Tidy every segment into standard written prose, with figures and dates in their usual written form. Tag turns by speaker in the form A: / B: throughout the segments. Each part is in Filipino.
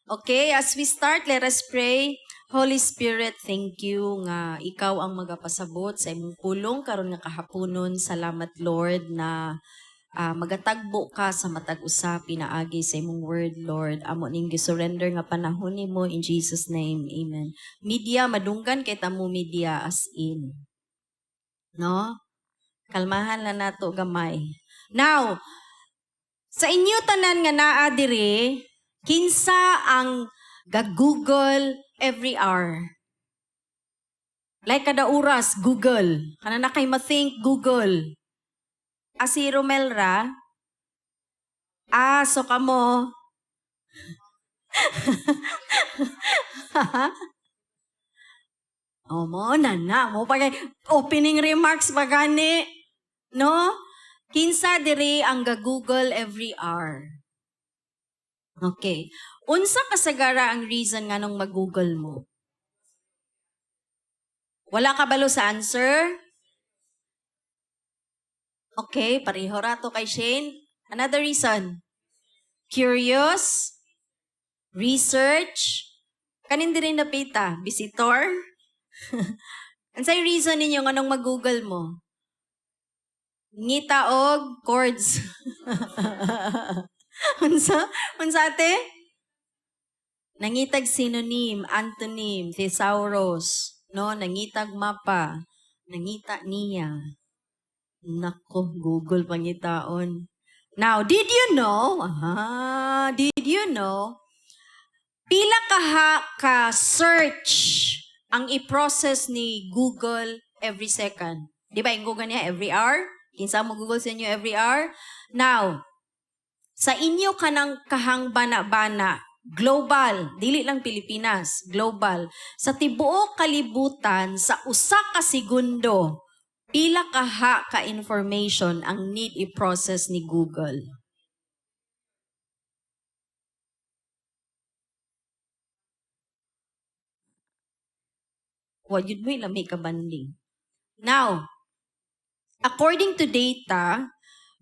A: Okay, as we start, let us pray. Holy Spirit, thank you nga ikaw ang magapasabot sa imong pulong karon nga kahaponon. Salamat Lord na magatagbo ka sa matag usa pinaagi sa imong word, Lord. Amo ning gisurrender nga panahon nimo in Jesus name. Amen. Media madunggan kay tamo media as in. No? Kalmahan lang nato gamay. Now, sa inyo tanan nga naa diri, kinsa ang ga-Google every hour? Like kada oras, Google. Kana na kay ma-think, Google. Si Romel ra? So kamo. Mo na. Mo pa kay opening remarks pa gani. No? Kinsa diri ang ga-Google every hour? Okay. Unsa kasagara ang reason nga nung mag-Google mo? Wala ka balo sa answer? Okay, pareho rato kay Shane. Another reason? Curious? Research? Kanin diri napita? Visitor? Ansay reason ninyo nga nung mag-Google mo? Ngita og chords. Unsa ate? Nangitag synonym, antonym, thesaurus, no? Nangitag mapa, nangita niya. Nako, Google pangitaon. Now, did you know? Pila ka search ang i-process ni Google every second? Di ba, yung Google niya every hour? Kinsa mo Google sa inyo every hour? Now, sa inyo kanang kahang-bana-bana, global, dili lang Pilipinas, global, sa tibuok kalibutan, sa usa ka segundo, pila ka information ang need i-process ni Google? Yun mo ilang may kabanding. Now, according to data,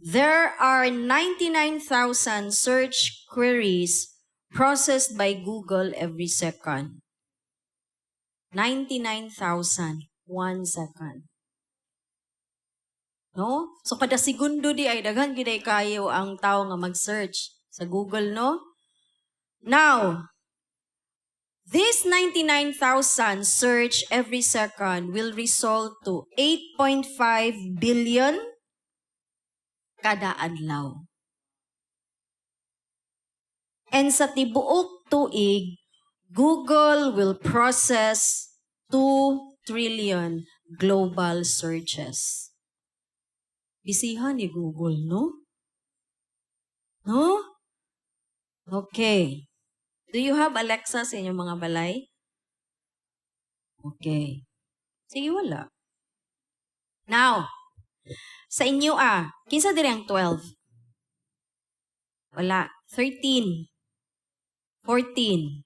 A: there are 99,000 search queries processed by Google every second. 99,000, 1 second. No? So kada segundo di ay daghan giday kayo ang tao nga mag-search sa Google, no? Now, this 99,000 search every second will result to 8.5 billion kada adlaw. And sa tibuok tuig, Google will process 2 trillion global searches. Bisihan ni Google, no? No? Okay. Do you have Alexa sa inyong mga balay? Okay. Sige, wala. Now, sa inyo kinsa diri ang 12? Wala. 13. 14.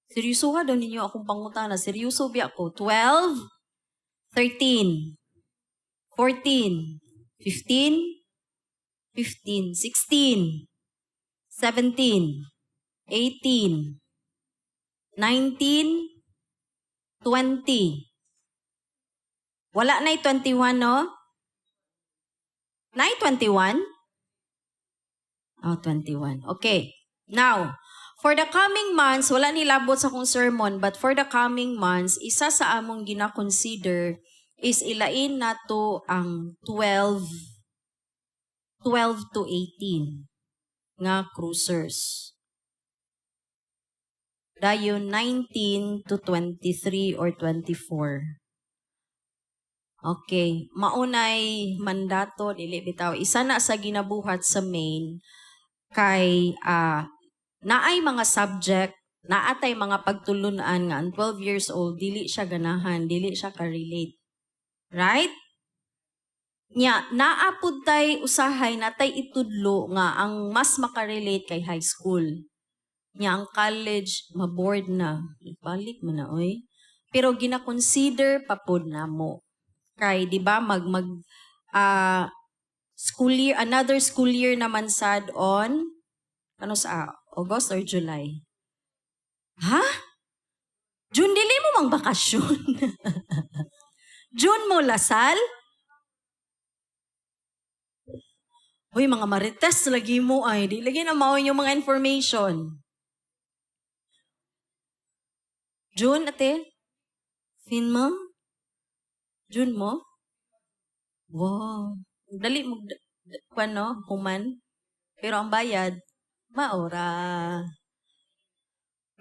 A: Seryoso daw ninyo akong pangutana. Seryoso biya ako. 12, 13, 14, 15, 15, 16, 17, 18, 19, 20. Wala na 21, no? Na 21? 21. Okay. Now, for the coming months, wala nilabot sa kong sermon, but for the coming months, isa sa among gina-consider is ilain nato ang 12 to 18 nga cruisers. Dayon 19 to 23 or 24. Okay, maunay mandato dili bitaw isa na sa ginabuhat sa main kay naay mga subject, naatay mga pagtulunan nga ang 12 years old dili siya ganahan, dili siya ka-relate. Right? Nya naapud tay usahay natay itudlo nga ang mas makarelate kay high school. Nya ang college maboard na, balik man na oy. Pero gina-consider pa pud namo. Kay di ba school year, another school year naman sad on ano sa August or July? Ha? June, dili mo mang bakasyon. June mo lasal? Hoy, mga marites, lagi mo ay. Di lagi na mao yung mga information. June, ate? Fin mo? June mo? Wow. Dali mo, ano, human. Pero ang bayad, maura.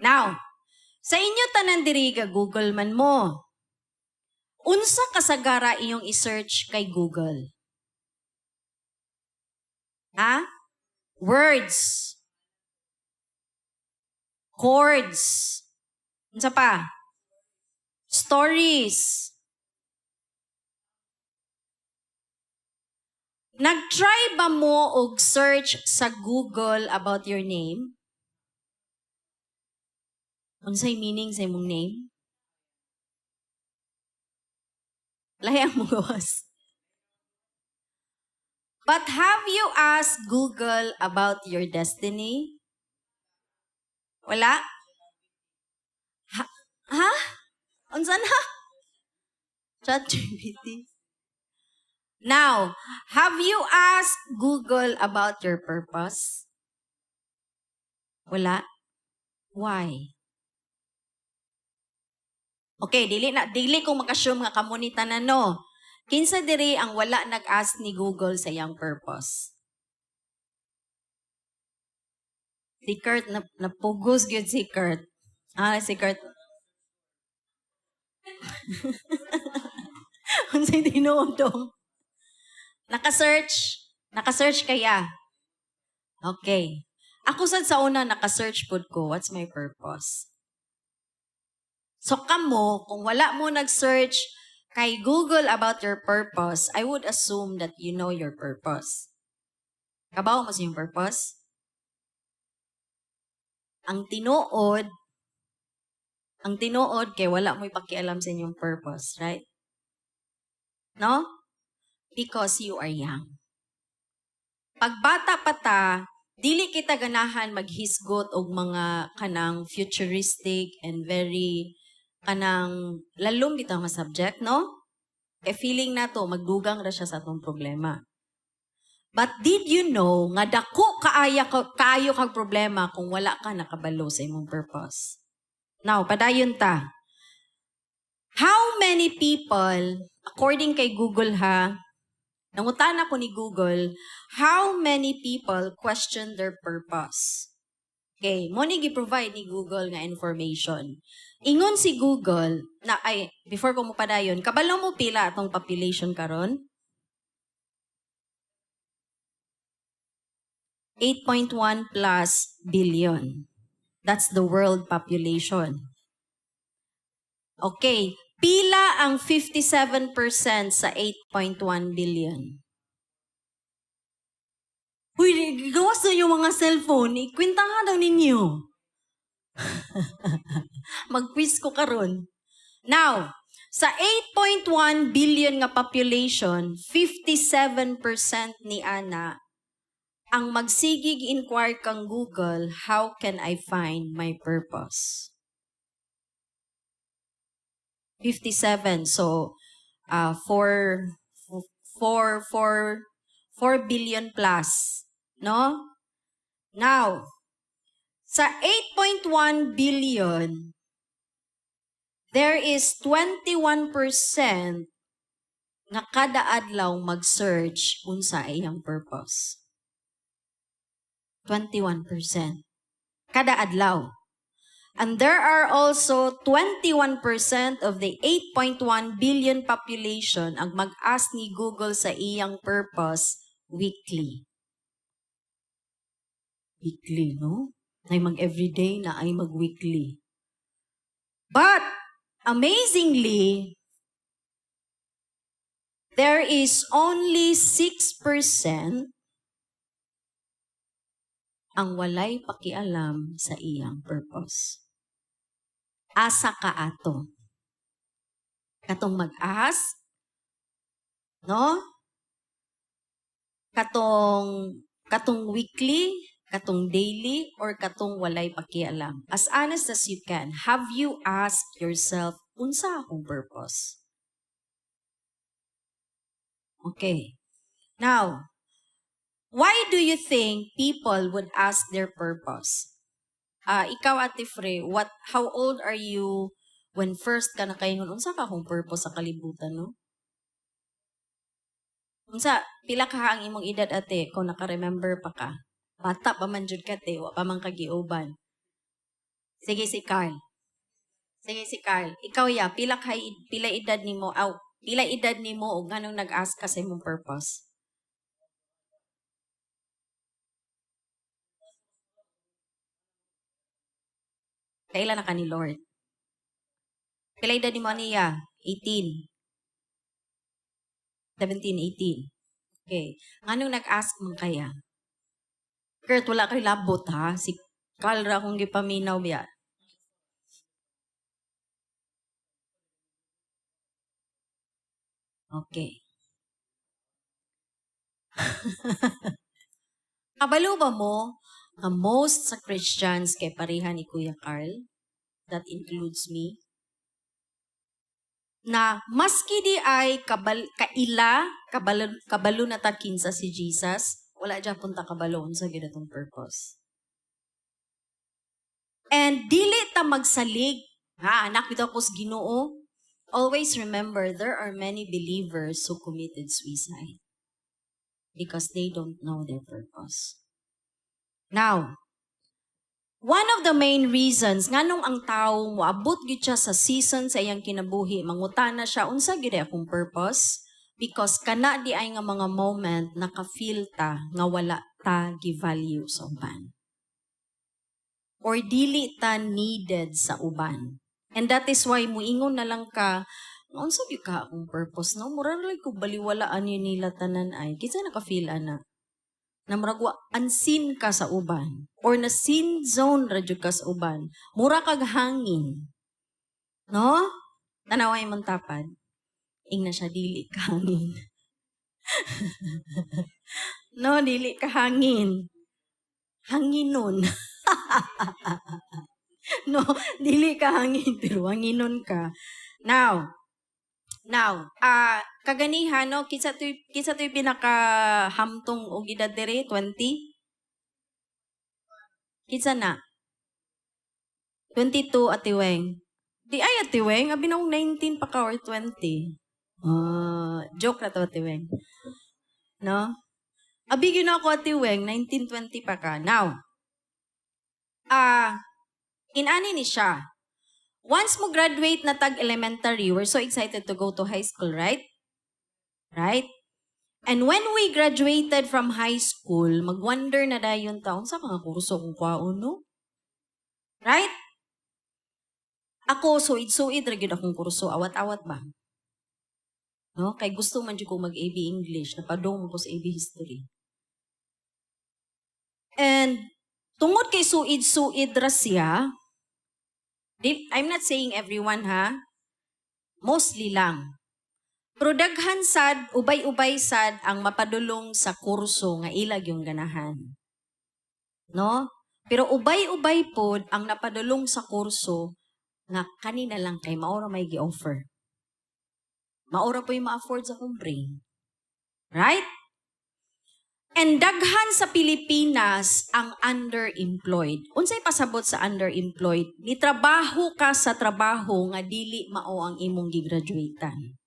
A: Now, sa inyo tanan diri ka Google man mo. Unsa kasagara iyong i-search kay Google? Ha? Words. Chords. Unsa pa? Stories. Nag-try ba mo og search sa Google about your name? Unsay meaning sa imong name? Lahi ang mo gawas. But have you asked Google about your destiny? Wala? Ha? Unsa na? ChatGPT. Now, have you asked Google about your purpose? Wala? Why? Okay, dili kong makasyoom nga kamo ni tanan no. Kinsa diri ang wala nag-ask ni Google sa iyang purpose? Si Kurt, napugos gyud si Kurt. Si Kurt. Unsay tinuod dong? Naka-search? Naka-search kaya? Okay. Ako sad sa una naka-search pud ko, what's my purpose? So kamo, kung wala mo nag-search kay Google about your purpose, I would assume that you know your purpose. Kabaw mo sa iyong purpose? Ang tinuod kay wala mo ipakialam sa inyong purpose, right? No? Because you are young. Pagbata pa ta, dili kita ganahan maghisgot og mga kanang futuristic and very kanang lalom bitaw nga subject, no? Feeling na to, magdugang ra siya sa atong problema. But did you know nga dako kaayo kag problema kung wala ka nakabalo sa imong purpose? Now, padayon ta. How many people, according kay Google ha, nangutan ako ni Google, how many people question their purpose? Okay, mo ni gi-provide ni Google nga information. Ingon si Google na before ko mo padayon, kabalo mo pila atong population karon? 8.1 plus billion. That's the world population. Okay, pila ang 57% sa 8.1 billion? Uy, gawas na yung mga cellphone. Ikwenta nga daw ninyo. Mag-quiz ko karon. Now, sa 8.1 billion nga population, 57% ni Ana ang magsigig inquire kang Google, how can I find my purpose? 57. So, 4 billion plus. No? Now, sa 8.1 billion, there is 21% nga kada adlaw mag-search unsa iyang purpose. 21%. Kada adlaw. And there are also 21% of the 8.1 billion population ang mag-ask ni Google sa iyang purpose weekly. Weekly, no? Ay mag-everyday na ay mag-weekly. But, amazingly, there is only 6% ang walay pakialam sa iyang purpose. Asa ka ato? Katong mag-ask? No? Katong weekly? Katong daily or katong walay pakialam? As honest as you can, have you asked yourself, unsa akong purpose? Okay. Now, why do you think people would ask their purpose? Ikaw, Ate Fre, how old are you when first ka nakaingon, unsa ka akong purpose sa kalibutan, no? Unsa, pila ka ang imong edad, ate, kung naka-remember pa ka? Bata pa man jud ka, te, wa pa man kagiuban. Sige si Carl. Ikaw ya, pila edad nimo, pila edad nimo og nganong nag-ask ka sa imong purpose? Kailan na ka ni Lord? Pila edad nimo niya? 18. 17, 18. Okay. Nganong nag-ask man kaya? Kurt, wala kay labot ha? Si Carl ra kung gipaminaw biya. Okay. Kabalo ba mo nga most sa Christians kay pareha ni Kuya Carl? That includes me. Na maski di ay kabalo na ta kinsa si Jesus, wala dyan punta kabalo sa ginatong purpose. And dili ta magsalig, anak bitaw ko sa Ginoo. Always remember, there are many believers who committed suicide because they don't know their purpose. Now, one of the main reasons nganong ang tao moabot gyud siya sa season sa iyang kinabuhi, mangutana siya unsa gyud akong purpose, because kana di ay nga mga moment naka-feel ta nga wala ta gi-value sa uban. Or dili ta needed sa uban. And that is why muingon na lang ka, unsa gyud ka akong purpose, no? Mura lang ko baliwalaan yun nila tanan ay. Kinsa naka-feel ana? Na murag unseen ka sa uban or na sin zone ra jud ka sa uban, mura kag hangin, no? Tanaway mong tapad, ing na siya dili ka hangin. No, dili ka hangin, hanginon. No, dili ka hangin pero hanginon ka. Now, kaganihan, no, kinsa to'y pinakahamtong og edad diri, 20? Kinsa na? 22, Ate Weng. Di ay, Ate Weng, abi na 19 pa ka or 20. Joke na to, Ate Weng. No? Abi gyud ako, Ate Weng, 19, 20 pa ka. Now, inani ni siya. Once mo graduate na tag elementary, we're so excited to go to high school, right? Right? And when we graduated from high school, mag-wonder na dayon taon sa mga kurso kung kwaon, no? Right? Ako, suid-suid ra gyud akong kurso, awat-awat ba? No? Kay gusto man jud ko mag-AB English, napadong ko sa AB History. And tungod kay suid-suid ra siya, I'm not saying everyone ha, mostly lang. Pero daghan sad, ubay-ubay sad ang mapadulong sa kurso nga ilag yung ganahan. No? Pero ubay-ubay pod ang napadulong sa kurso nga kanina lang kay maura may gi-offer. Maura po yung ma-afford sa kong brain. Right? And daghan sa Pilipinas ang underemployed. Unsay pasabot sa underemployed? Ni trabaho ka sa trabaho nga dili mao ang imong gigraduatean.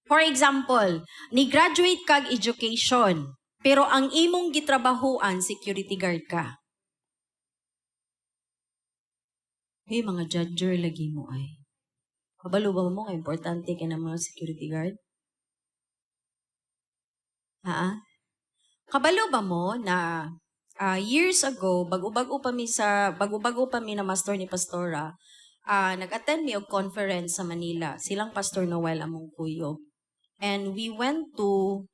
A: For example, ni graduate kag education, pero ang imong gitrabahuan security guard ka. Hey, mga judger lagi mo ay. Kabalo ba mo nga importante kay na mga security guard? Kabalo ba mo na years ago, bago-bago pa mi na master ni Pastora, nag-attend mi og conference sa Manila. Silang Pastor Noel among kuyo. And we went to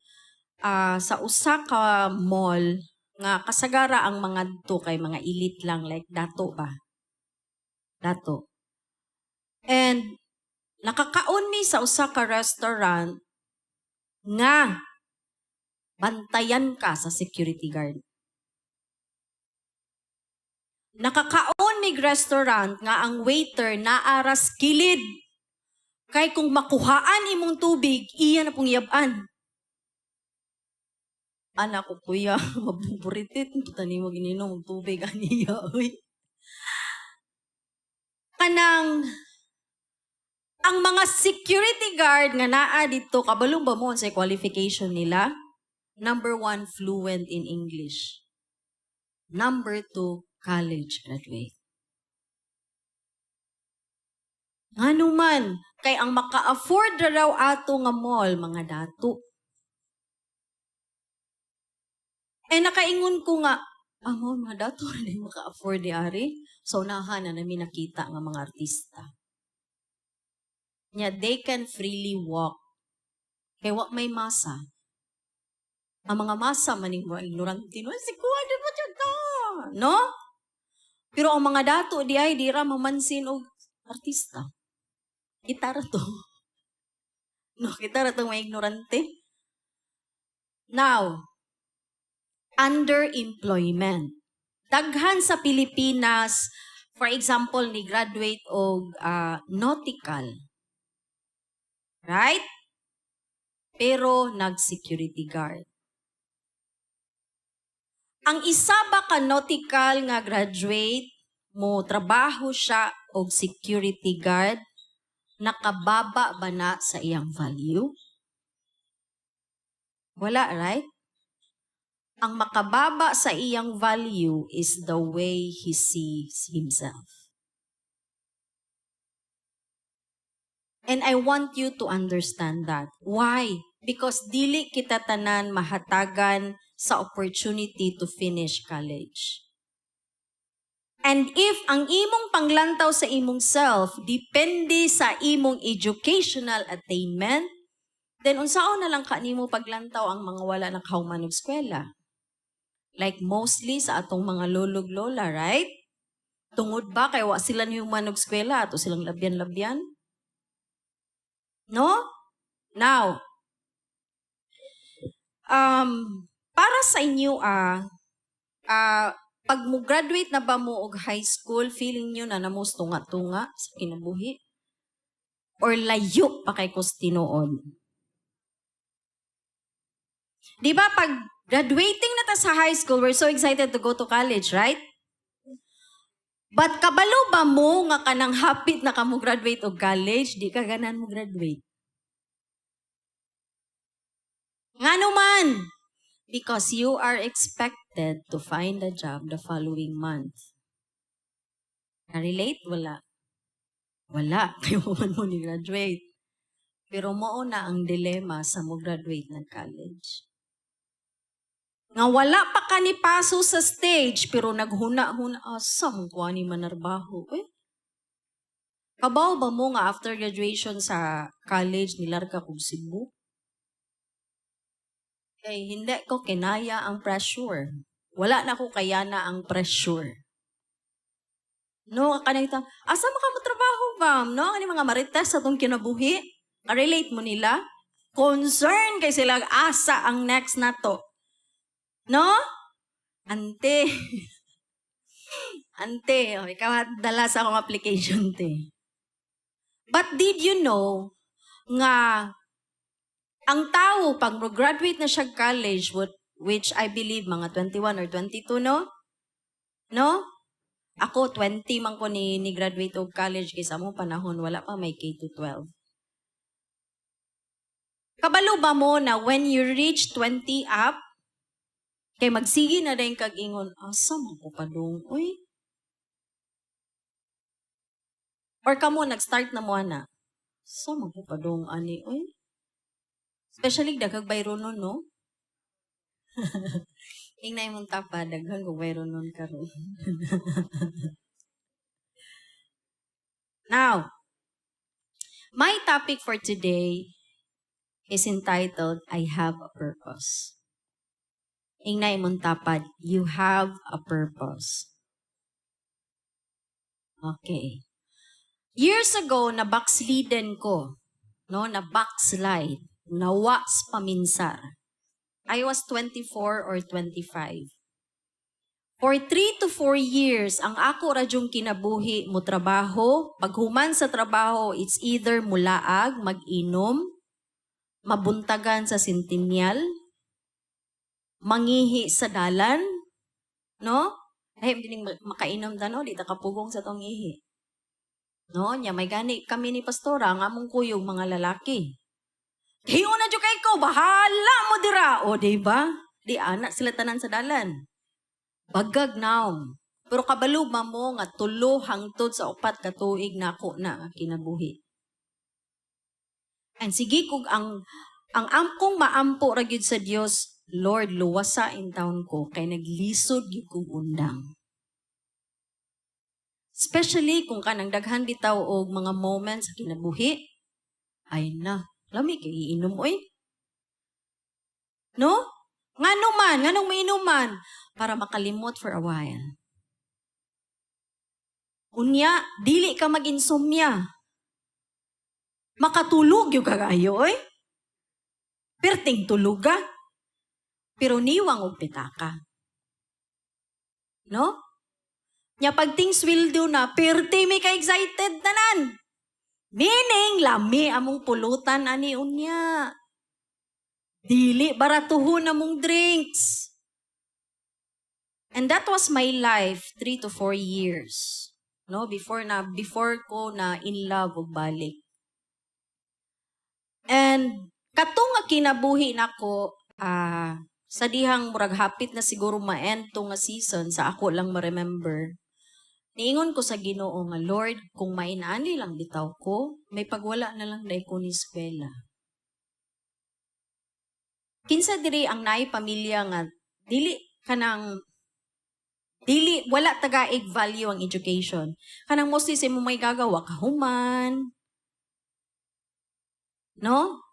A: sa usa ka mall nga kasagara ang mga to kay mga elite lang like dato ba. Dato. And nakakaon mi sa usa ka restaurant nga bantayan ka sa security guard. Nakakaon mig restaurant nga ang waiter naaras kilid. Kay kung makuhaan imong tubig, iya na pong yaban. Anak ko, kuya, mabuburitit. Tani mo gininom ng tubig, aniya, uy. Kanang, ang mga security guard nga naa dito, kabalong ba mo sa qualification nila? Number 1, fluent in English. Number 2, college graduate. Ngano man, kay ang maka-afford na raw ato nga mall, mga dato. Nakaingon ko nga, mga dato na yung maka-afford di ari. So, unahan na namin nakita nga mga artista. They can freely walk. Kaya wak may masa. Ang mga masa, maning mga ignorante, no? Si kuha, di ba dyan ka? No? Pero ang mga dato, di ay, di ra mamansin og artista. Kita ra to. No, kita ra to mga ignorante. Now, underemployment. Daghan sa Pilipinas, for example, ni graduate og nautical. Right? Pero nag-security guard. Ang isa ba ka nautical nga graduate, mo trabaho siya og security guard, nakababa ba na sa iyang value? Wala, right? Ang makababa sa iyang value is the way he sees himself. And I want you to understand that. Why? Because dili kita tanan mahatagan sa opportunity to finish college. And if ang imong panglantaw sa imong self depende sa imong educational attainment, then unsaon na lang kanimo paglantaw ang mga wala nakahuman og eskwela? Like mostly sa atong mga lulog lola, right? Tungod ba kay wa sila nihuman og eskwela ato silang labyan-labyan? No? Now, para sa inyo pag mo graduate na ba mo og high school, feeling nyo na namos tunga-tunga sa kinabuhi? Or layo pa kay kus tinuod? Di ba pag graduating na ta sa high school, we're so excited to go to college, right? But kabalo ba mo nga kanang hapit na ka mo graduate og college, di ka ganan mo graduate? Ngano man? Because you are expected to find a job the following month. Na-relate? Wala. Wala. Kayo man mo ni-graduate. Pero mao na ang dilema sa mo graduate ng college. Nga wala pa ka ni paso sa stage, pero naghuna-huna, asa mong kuha ni manarbaho? Kabaw ba mo nga after graduation sa college, nilarga kong Cebu? Hindi ko kinaya ang pressure. Wala na ko kaya na ang pressure. No, kanita, asa mo ka mo trabaho, ma'am? No, kani mga marites sa itong kinabuhi? Relate mo nila? Concern kay sila, asa ang next na to? No? Ante. Ante, ikaw dala sa akong application, te. But did you know nga ang tao, pag graduate na siya college, which I believe mga 21 or 22, no? No? Ako, 20 man ko ni graduate og college kaysa mo panahon, wala pa may K-12. Kabalo ba mo na when you reach 20 up, kay magsigi na rin kag-ingon, asa mo ko padung, uy? Or kamo, nag-start na mo na, asa mo ko padung, ani, uy? Especially dagag bayro nun, no? Ingna imong tapa, daghan ko bayro nun karon. Now, my topic for today is entitled, I Have a Purpose. Ingna imong tapad, you have a purpose. Okay. Years ago, na-backsliden ko. No, na-backslide. Nawas paminsar. I was 24 or 25. For 3 to 4 years, ang ako radyong kinabuhi mo trabaho. Paghuman sa trabaho, it's either mulaag, mag-inom, mabuntagan sa Centennial, mangihi sa dalan, no? Ay, hindi makainom da, no? Di ta kapugong sa tong ihi. No? Nya, may gani kami ni Pastora, ang among kuyog mga lalaki. Hiyo na dyo kay ko, bahala mo dira. O, diba? Di anak sila tanan sa dalan. Bagag naom. Pero kabalugma mo nga 3 hangtod sa 4 ka tuig na ako na kinabuhi. And sige kung ang amkong maampo ra gyud sa Dios, Lord, luwasa in taon ko kay naglisod gyud kong undang. Especially kung kanang daghan bitaw og mga moments sa kinabuhi, ay na, lami kay iinom oy. No? Nganong mainuman para makalimot for a while. Unya, dili ka mag-insomnia. Makatulog yung kagayo, oy. Perting tuluga. Pero niwang og pitaka. No? Nya pagting sweldo na, perti may ka-excited tanan. Meaning, lami among pulutan ani unya. Dili baratuhon among drinks. And that was my life 3 to 4 years. No, before ko na in love og balik. And katong nga kinabuhi nako sa dihang murag hapit na siguro ma-end to nga season sa ako lang ma-remember. Niingon ko sa Ginoo nga, Lord, kung mainani lang bitaw ko, may pagwala na lang dai ko ni eskwela. Kinsa diri ang naay pamilya nga wala tagaig value ang education. Kanang mostly sa mo may gagawa kahuman. No?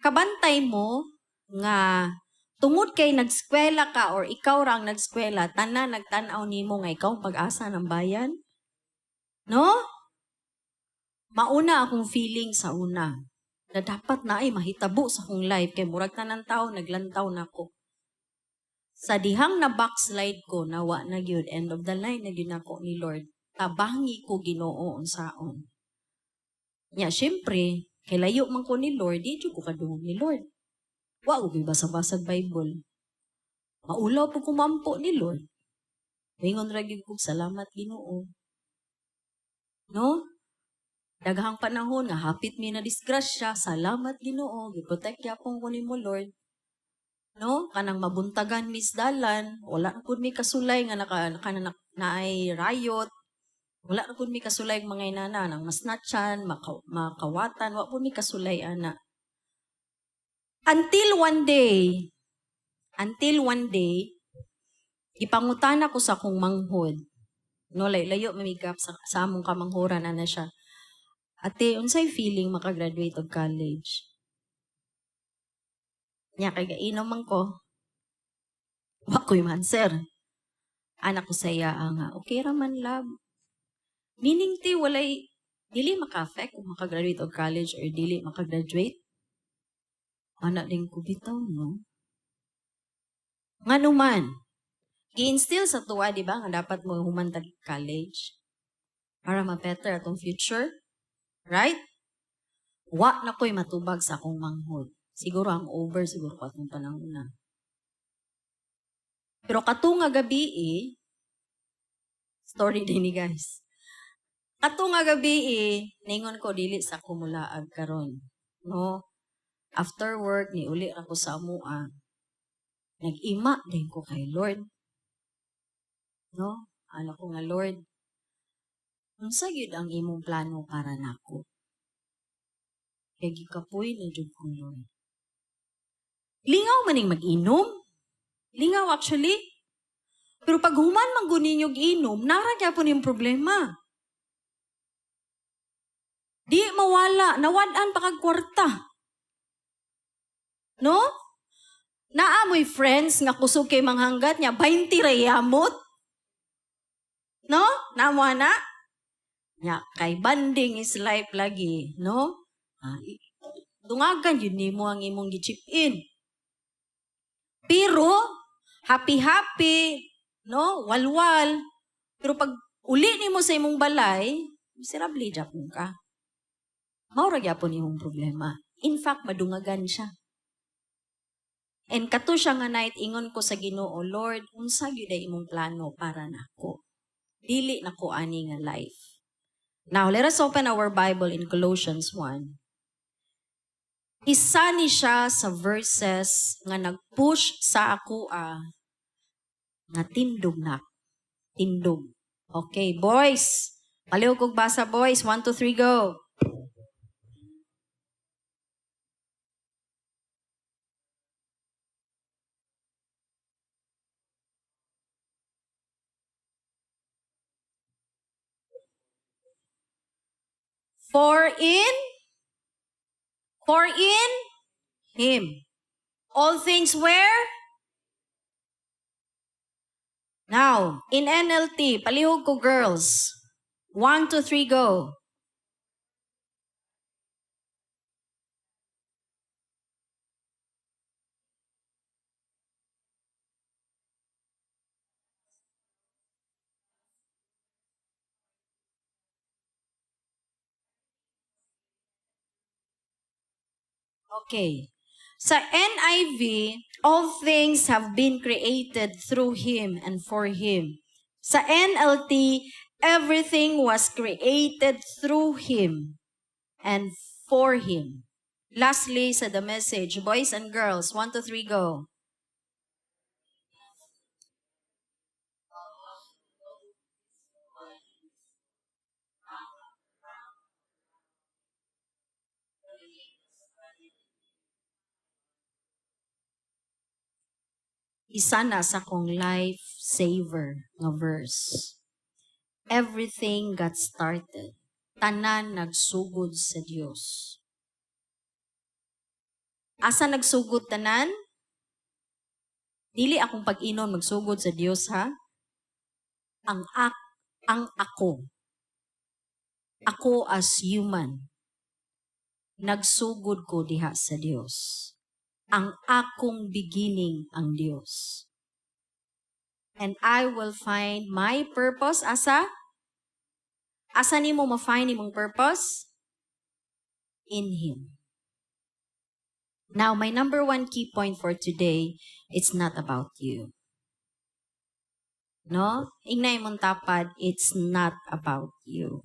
A: Kabantay mo nga tungod kay nagskwela ka or ikaw ra ang nagskwela, tanan nagtan-aw nimo nga ikaw ang pag-asa ng bayan. No? Mauna akong feeling sa una na dapat na ay mahitabo sa akong life kay murag tanan tao naglantaw nako. Sa dihang na backslide ko, nawa na gyud, end of the line na gyud nako ni Lord. Tabangi ko Ginoo unsaon. Nya syempre, kay layo man ko ni Lord, di jud ko kadungog ni Lord. Wa ko basa-basag Bible. Maulaw po kumampo ni Lord. Ingon ra gyud ko salamat Ginoo. No? Daghang panahon nga hapit mi na disgrasya, salamat Ginoo, giprotect yapon ko nimo Lord. No, kanang mabuntagan misdalan, wala na pud mi kasulay nga naay riot. Wala na pud mi kasulay mga inana nang masnatchan, makawatan, wa pud mi kasulay ana. Until one day, ipangutana ko sa akong manghod. No, layo mamigap sa among kamanghuran ana siya. Ate, unsay feeling makagraduate of college? Nya kay gainom man ko. Wa ko'y answer. Anak ko saya nga, okay ra man love. Meaning ti walay dili maka-affect kung makagraduate og college or dili makagraduate. Anak din ko bitaw, no? Ngano man, i-instill sa tuwa, di ba, nga dapat mo humantag college para ma-better atong future. Right? Wa na ko'y matubag sa akong manghod. Siguro ang over, siguro ko atong panahon na. Pero katong nga gabi story din ni guys. Katong nga gabi ningon ko dili sa kumulaag karon. No? After work, ni uli ako sa amua. Nag-ima din ko kay Lord. No? Ano ko nga, Lord, unsa gyud ang imong plano para nako? Kay gikapoy na jud ko, Lord. Lingaw maning mag-inom. Lingaw actually. Pero pag human man gunin yung inom, nara kaya po yung problema. Di mawala, nawadan pa kag kwarta. No? Naamoy friends nga kusog kay manghanggat niya, 20 rayamot. No? Naamo na? Nya, kay banding is life lagi. No? Dungagan yun nimo ang imong gi-chip in. Pero, happy-happy, No? Walwal. Pero pag uli nimo sa imong balay, miserable japon ka. Maura gyapon imong problema. In fact, madungagan siya. And kato siya nga night, ingon ko sa Ginoo, Lord, unsa gyud ay imong plano para nako? Dili nako ani nga life. Now, let us open our Bible in Colossians 1. Isa ni siya sa verses nga nag-push sa ako nga tindog na. Tindog. Okay, boys. Paliw kog basa, boys. 1, 2, 3, go. For in Him. All things where? Now, in NLT, palihog ko girls. 1, 2, 3, go. Okay. Sa NIV, all things have been created through Him and for Him. Sa NLT, everything was created through Him and for Him. Lastly, sa the message, boys and girls, 1, 2, 3, go. Isa na sa kong life saver nga verse. Everything got started. Tanan nagsugod sa Dios. Asa nagsugod tanan? Dili akong pag-inon magsugod sa Dios, ha? Ang ako. Ako as human. Nagsugod ko diha sa Dios. Ang akong beginning ang Dios. And I will find my purpose asa? Asa nimo ma-find imong purpose? In Him. Now, my number one key point for today, it's not about you. No? Ingnay mong tapad, it's not about you.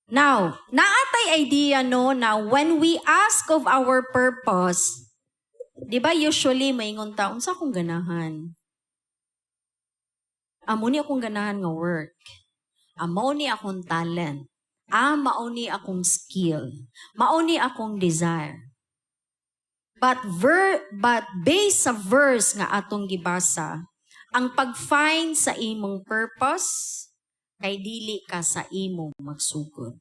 A: Now, naatay idea no na when we ask of our purpose, di ba usually maingon ta, unsa akong ganahan? Amo ni akong ganahan nga work. Amo ni akong talent. Mao ni akong skill. Mao ni akong desire. But based sa verse nga atong gibasa, ang pag-find sa imong purpose, kay dili ka sa imong magsugod.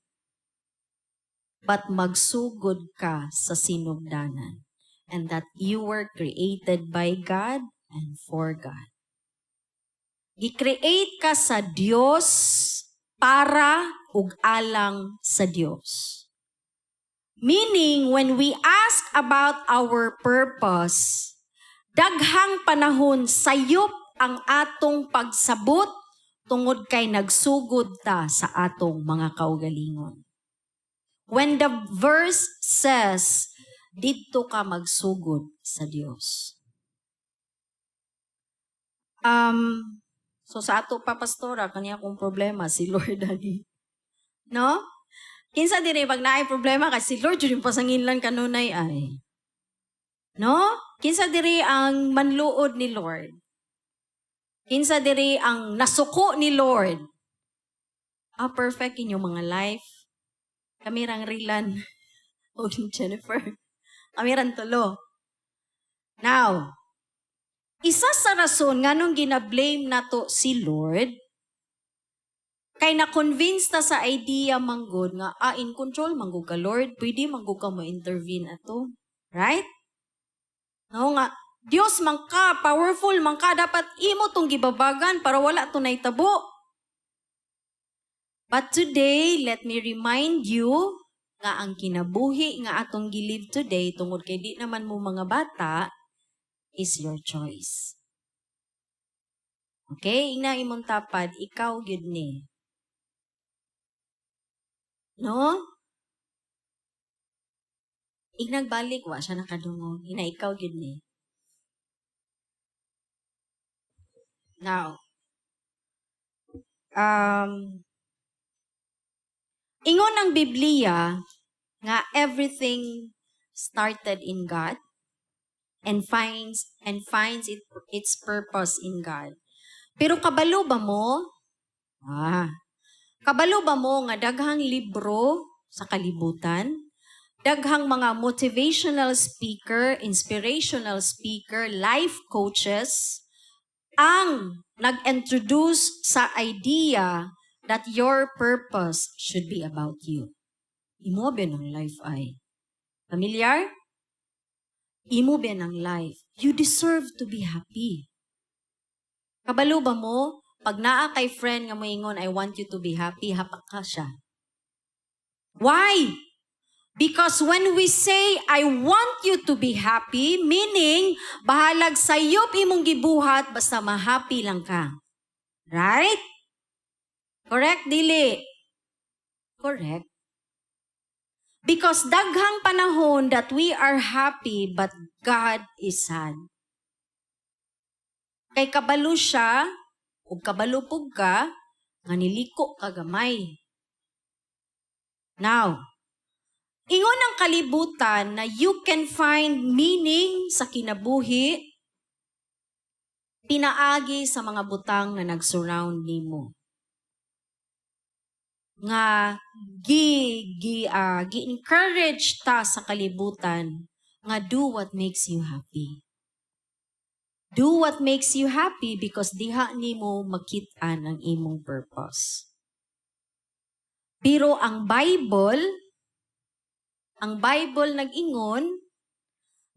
A: But magsugod ka sa sinugdanan. And that you were created by God and for God. Gi-create ka sa Dios para ug alang sa Dios. Meaning, when we ask about our purpose, daghang panahon sayop ang atong pagsabot tungod kay nagsugod ta sa atong mga kaugalingon. When the verse says, didto ka magsugod sa Dios. So sa ato pa pastora, kaniya kong problema, si Lord ani. No? Kinsa diri pag naay problema kasi si Lord jud pasanginlan kanunay ay. No? Kinsa diri ang manluod ni Lord? Kinsa diri ang nasuko ni Lord? Perfect inyong mga life. Kami rang Rilan o Jennifer. Kami rang tulo. Now, isa sa rason nga nung gina-blame nato si Lord, kay na-convince ta sa idea manggod nga, in control manggod ka Lord, pwede manggod ka mo-intervene ato. Right? No nga, Dios man ka, powerful man ka, dapat imo tong gibabagan para wala to naitabo. But today, let me remind you nga ang kinabuhi nga atong gilive today, tungod kay di naman mo mga bata, is your choice. Okay? Ina imong tapad, ikaw gyud ni. No? Nagbalik, wa siya nakadungog. Ina, ikaw gyud ni. Now, ingon ang Biblia nga everything started in God and finds its purpose in God. Pero kabalo ba mo? Kabalo ba mo nga daghang libro sa kalibutan? Daghang mga motivational speaker, inspirational speaker, life coaches ang nag-introduce sa idea that your purpose should be about you. Imo ba ng life ay? Familiar? Imo ba ng life? You deserve to be happy. Kabalo ba mo? Pag naa kay friend nga moingon, I want you to be happy, hapak ka siya. Why? Because when we say, I want you to be happy, meaning, bahalag sayop imong gibuhat, basta ma-happy lang ka. Right? Correct, dili? Correct. Because daghang panahon that we are happy, but God is sad. Kay kabalo siya, o kabalo pug ka, nga niliko ka gamay. Now, ingon ang kalibutan na you can find meaning sa kinabuhi, pinaagi sa mga butang na nag-surround nimo. Nga gi-encourage ta sa kalibutan nga do what makes you happy. Do what makes you happy because diha nimo makit-an ang imong purpose. Pero ang Bible nag-ingon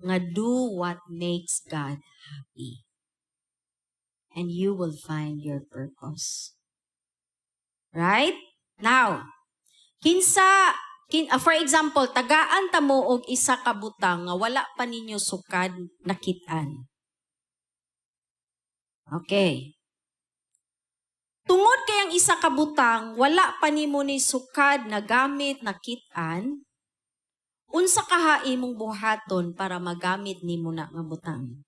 A: nga do what makes God happy. And you will find your purpose. Right? Now, for example, tagaan ta mo og isa ka butang nga wala pa ninyo sukad nakit-an. Okay. Tungod kay ang isa ka butang wala pa nimo ni sukad na gamit nakit-an, unsa kaha imong buhaton para magamit nimo na nga butang?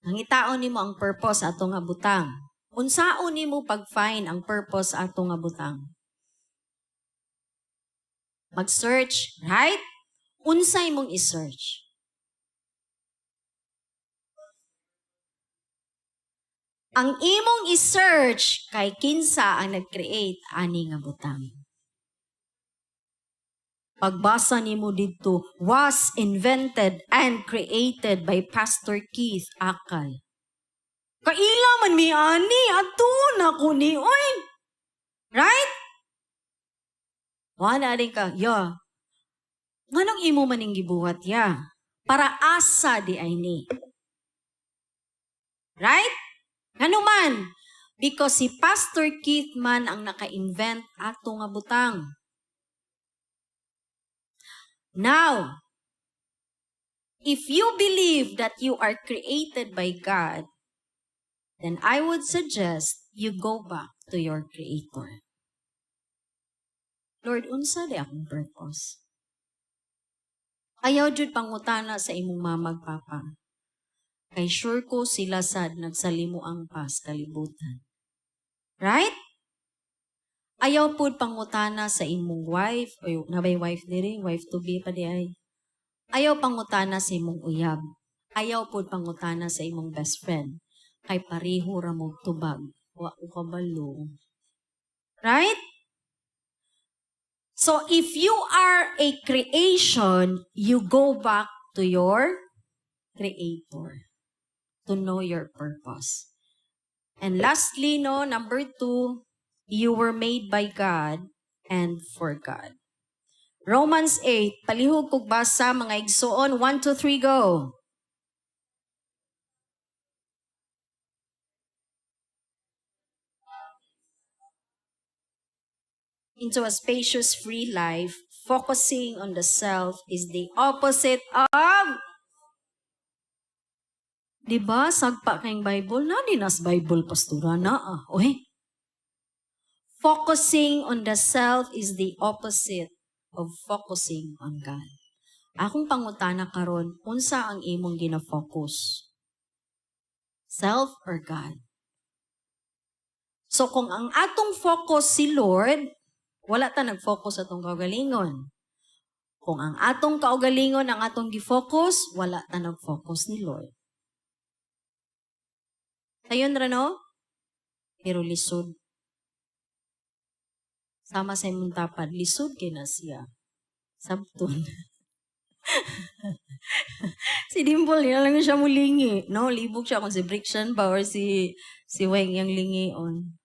A: Nangitaon nimo ang purpose ato nga butang. Unsaon nimo pag-find ang purpose ato nga butang? Mag-search, right? Unsay mong i-search? Ang imong i-search kay kinsa ang nag-create ani nga butang. Pagbasa nimo dito, was invented and created by Pastor Keith Akal. Kaila man mi ani, ato na ko ni, oy. Right? Wala rin ka, Nganong imo maning gibuhat ya? Para asa di ay ni. Right? Ngano man? Because si Pastor Keith man ang naka-invent ato nga butang. Now, if you believe that you are created by God, then I would suggest you go back to your Creator. Lord, unsa di akong purpose? Ayaw jud pangutana sa imong mamag papa. Kay sure ko sila sad nagsalimo ang pas kalibutan. Right? Ayaw pud pangutana sa imong wife, o nabay wife diri, wife to be pa di ay. Ayaw pangutana sa imong uyab. Ayaw pud pangutana sa imong best friend. Kay pareho ra mo tubag. Wa ko kabalo. Right? So if you are a creation, you go back to your Creator to know your purpose. And lastly, number 2, you were made by God and for God. Romans 8, palihog kog basa mga igsoon, 1, 2, 3, go. Into a spacious, free life, focusing on the self is the opposite of Diba? Sagpa kayong Bible na, dinas Bible pastura na. Uy. Focusing on the self is the opposite of focusing on God. Akong pangutana karon, unsa ang imong gina-focus? Self or God? So kung ang atong focus si Lord, wala ta nag-focus atong kaugalingon. Kung ang atong kaugalingon ang atong gi-focus, wala ta nag-focus ni Lord. Sayon ra no? Pero lisod. Sama sa imong tapad, lisod kay na siya. Sabton. Si Dimple, yun lang siya mulingi. No, libog siya kung si Brickson ba or si Weng yung lingion.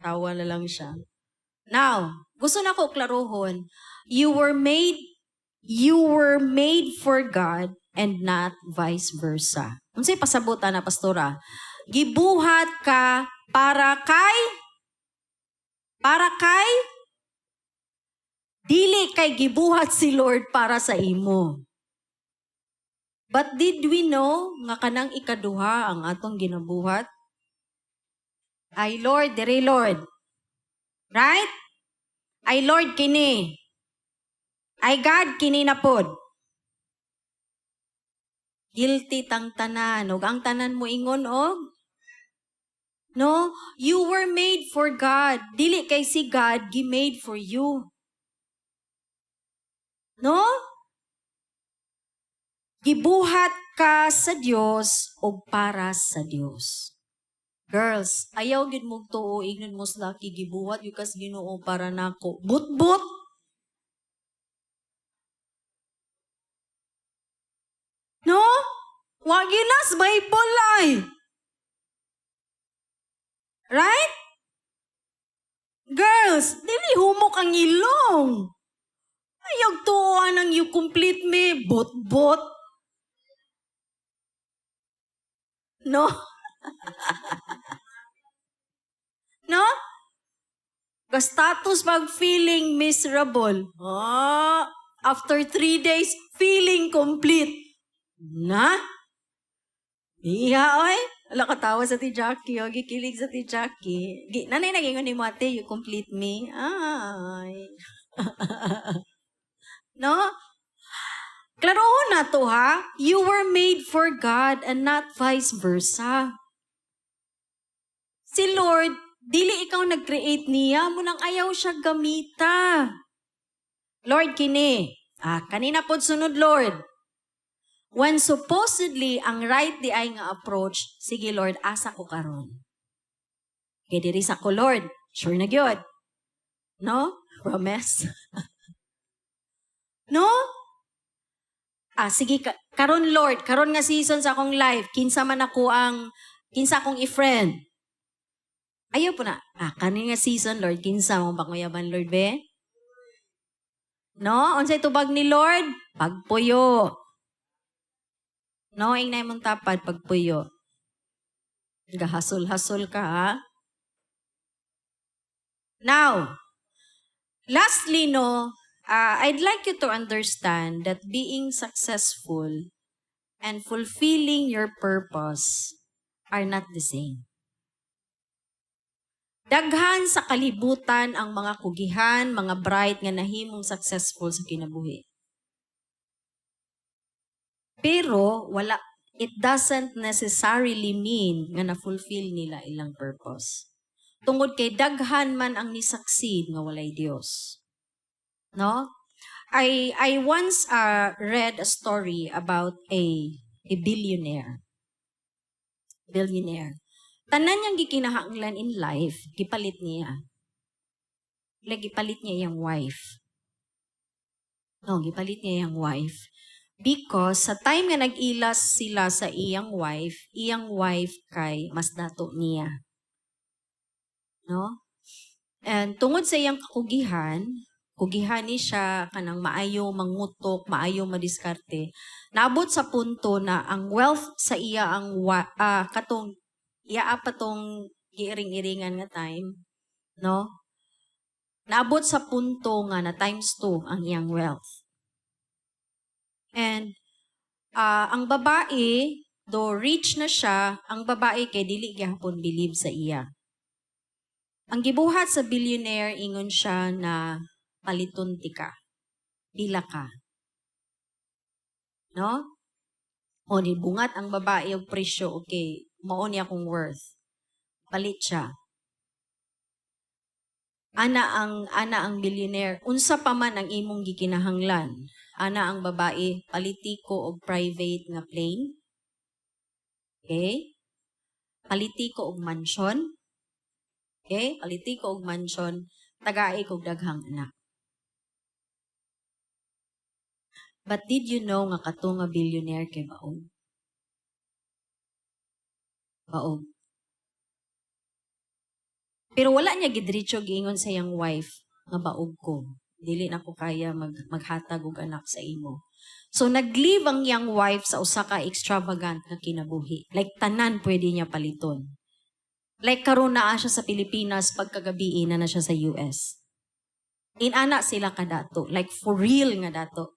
A: Tawa na lang siya. Now, gusto na ko klaruhon, you were made for God and not vice versa. Unsay pasabutan na pastora? Gibuhat ka para kay dili kay gibuhat si Lord para sa imo. But did we know nga kanang ikaduha ang atong ginabuhat? Ay Lord, diri Lord. Right? Ay Lord kini. Ay God kini na pod. Guilty tang tanan. Og ang tanan mo ingon og? No? You were made for God. Dili kay si God gi-made for you. No? Gibuhat ka sa Dios o para sa Dios. Girls, ayaw gid mo tuo ingnon mo sa laki gibuhat yukas Ginoo para nako. But. No? Wa ginas Bible ay. Right? Girls, dili humok ang ilong. Ayaw tuuan ang you complete me, bot. No? No? Ka-status pag feeling miserable. After 3 days, feeling complete. Na? Iya, oy. Wala katawa sa ti Jackie, o gikilig sa ti Jackie. Nanay nagingon ni mo ate, you complete me. Ay. No? Klarohon na to ha. You were made for God and not vice versa. Si Lord, dili ikaw nag-create niya, munang ayaw siya gamita. Lord, kini. Kanina pod sunod, Lord. When supposedly, ang right di ay nga approach, sige Lord, asa ko karon. Kaya diri sa ko, Lord. Sure na gyud. No? Promise? No? Sige, karon Lord, karon nga season sa akong life, kinsa akong i-friend. Ayaw po na. Kanin nga season, Lord, kinsa mong panguyaban, Lord, be? No? Unsay tubag ni Lord? Pagpuyo. No? Ingnay mong tapad, pagpuyo. Gahasol-hasol ka, ha? Now, lastly, no, I'd like you to understand that being successful and fulfilling your purpose are not the same. Daghan sa kalibutan ang mga kugihan, mga bright nga nahimong successful sa kinabuhi. Pero it doesn't necessarily mean nga na-fulfill nila ilang purpose. Tungod kay daghan man ang ni-succeed nga walay Dios. No? I once read a story about a billionaire. Tanan niyang gikinahanglan in life, gipalit niya. Gipalit niya yung wife. No, gipalit niya yung wife. Because sa time nga nag-ilas sila sa iyang wife kay mas dato niya. No? And tungod sa iyang kugihan ni siya kanang maayo mangutok, maayo madiskarte. Naabot sa punto na ang wealth sa iya katong iya patong giiring-iringan nga time, no? Naabot sa punto nga na times 2 ang iyang wealth. And ang babae Though rich na siya, ang babae kay dili gyapon believe sa iya. Ang gibuhat sa billionaire ingon siya na paliton ti ka. Pila ka. No? O nibungat ang babae og presyo, okay, mao niya akong worth. Palit siya. Ana ang billionaire, unsa pa man ang imong gikinahanglan. Ana ang babae, paliti ko og private nga plane. Okay? Paliti ko og mansion. Okay? Paliti ko og mansion, tagai ko og daghang anak. But did you know nga kato nga billionaire kay baog? Baog. Pero wala niya gidritso giingon sa iyang wife nga baog ko. Dili na ko kaya maghatag og anak sa imo. So nag-leave ang iyang wife sa usa ka extravagant nga kinabuhi. Like tanan pwede niya paliton. Like karon naa siya sa Pilipinas pagkagabi na siya sa US. Inana sila kadato, like for real nga dato.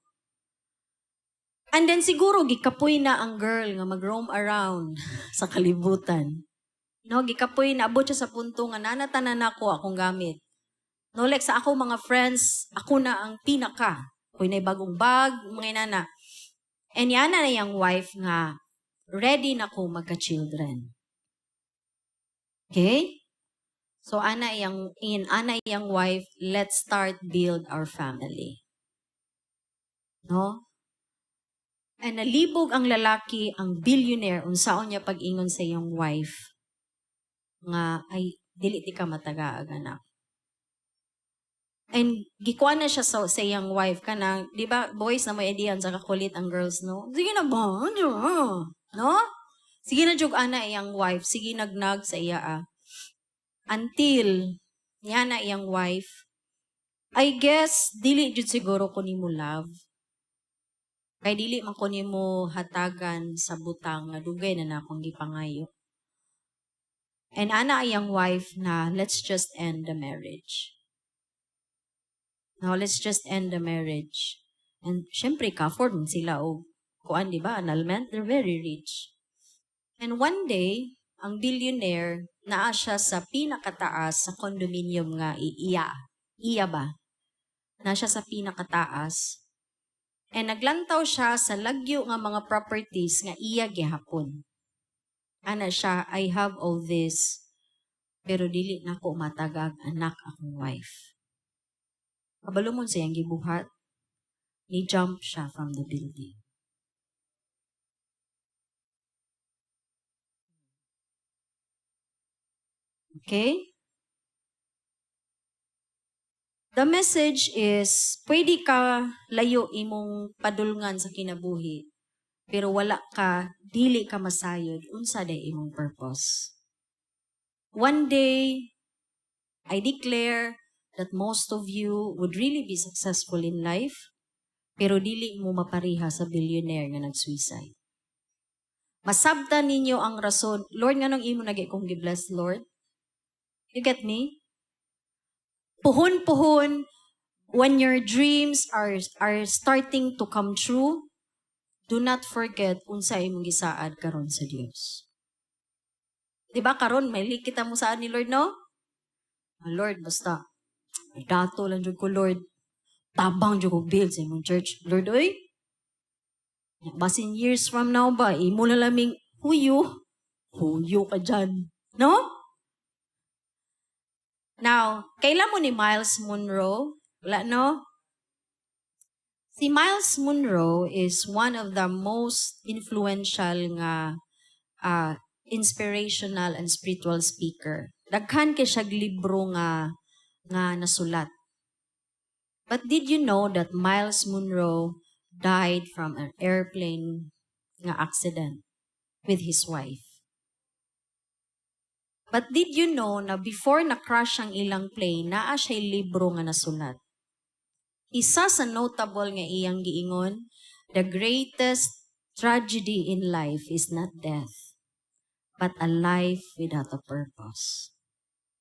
A: And then siguro gikapoy na ang girl nga mag-roam around sa kalibutan. No, gikapoy na abot siya sa punto nga nanatanan ako akong gamit. No, like sa ako mga friends, ako na ang pinaka. Kung na bagong bag, mga inana. And yana na yung wife nga, ready na ko magka-children. Okay? So ana yung wife, let's start build our family. No? And nalibog ang lalaki, ang billionaire, unsaon niya pag-ingon sa iyong wife, nga ay dili ti ka matagaag anak. And gikuan na siya sa iyang wife kanang, di ba, boys na may idea sa kakulit ang girls, no? Sige na ba? No? Sige na jug ana iyang wife, sige nagnag sa iya Until niya na iyang wife, I guess dili jud siguro ko nimo love. Kay dili man ko nimo hatagan sa butang nga dugay na akong gipangayo. And ana iyang wife na let's just end the marriage. Now, let's just end the marriage. And syempre, ka-afford sila o kuan, di ba? Annulment, they're very rich. And one day, ang billionaire, naa siya sa pinakataas sa condominium nga iya. Iya ba? Na siya sa pinakataas. And naglantaw siya sa lagyo nga mga properties nga iya gihapon. Ana siya, I have all this, pero dili na ko matagag anak akong wife. Kabalo mo siyang gibuhat, ni-jump siya from the building. Okay? The message is, pwede ka layo imong padulngan sa kinabuhi, pero wala ka, dili ka masayod, unsa day imong purpose. One day, I declare that most of you would really be successful in life, pero dili mo mapariha sa billionaire nga nag-suicide. Masabtan ninyo ang rason, Lord, nga nung imo nagay kong gi-bless, Lord? You get me? Puhon-puhon, when your dreams are starting to come true, do not forget unsa imong gisaad karon sa Dios. Diba karon may kita mo saan ni Lord, no? Lord, basta dato lang jud ko, Lord. Tabang jud ko build sa imong church. Lord, oy. Basin years from now ba, imo na laming huyo ka dyan. No? Now, kailan mo ni Miles Monroe? Wala, no? Si Miles Monroe is one of the most influential nga inspirational and spiritual speaker. Daghan kay siya libro nga nasulat. But did you know that Miles Monroe died from an airplane nga accident with his wife? But did you know na before na-crash ang ilang plane, naa siya libro nga nasulat? Isa sa notable nga iyang giingon, the greatest tragedy in life is not death, but a life without a purpose.